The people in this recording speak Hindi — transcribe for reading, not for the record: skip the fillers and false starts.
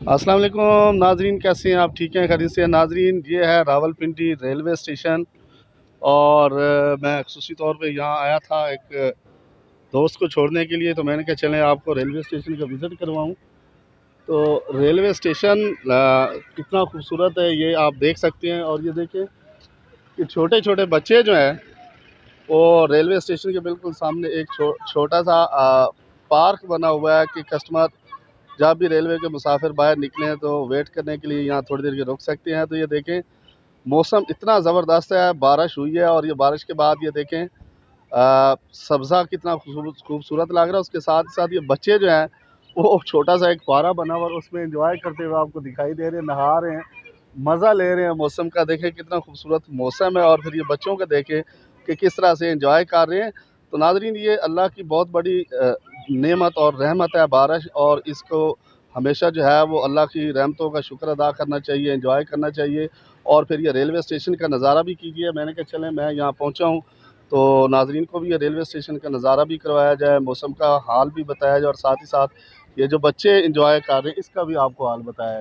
अस्सलाम वालेकुम नाजरीन, कैसे हैं आप? ठीक हैं, खैरियत से हैं नाजरीन। ये है रावलपिंडी रेलवे स्टेशन और मैं खसूसी तौर पे यहाँ आया था एक दोस्त को छोड़ने के लिए, तो मैंने कहा चलें आपको रेलवे स्टेशन का विज़िट करवाऊँ। तो रेलवे स्टेशन कितना खूबसूरत है ये आप देख सकते हैं। और ये देखें कि छोटे छोटे बच्चे जो हैं वो रेलवे स्टेशन के बिल्कुल सामने एक छोटा सा पार्क बना हुआ है कि कस्टमर जब भी रेलवे के मुसाफिर बाहर निकले तो वेट करने के लिए यहाँ थोड़ी देर के रुक सकते हैं। तो ये देखें मौसम इतना ज़बरदस्त है, बारिश हुई है और ये बारिश के बाद ये देखें सब्ज़ा कितना खूबसूरत लग रहा है। उसके साथ साथ ये बच्चे जो हैं वो छोटा सा एक फुआरा बना हुआ है, उसमें एंजॉय करते हुए आपको दिखाई दे रहे हैं, नहा रहे हैं, मज़ा ले रहे हैं मौसम का। देखें कितना खूबसूरत मौसम है और फिर ये बच्चों को देखें कि किस तरह से एंजॉय कर रहे हैं। तो नाज़रीन ये अल्लाह की बहुत बड़ी नेमत और रहमत है बारिश, और इसको हमेशा जो है वो अल्लाह की रहमतों का शुक्र अदा करना चाहिए, एंजॉय करना चाहिए। और फिर ये रेलवे स्टेशन का नज़ारा भी कीजिए। मैंने कहा चलें मैं यहाँ पहुँचा हूँ तो नाज़रीन को भी ये रेलवे स्टेशन का नज़ारा भी करवाया जाए, मौसम का हाल भी बताया जाए और साथ ही साथ ये जो बच्चे एंजॉय कर रहे हैं इसका भी आपको हाल बताया जाए।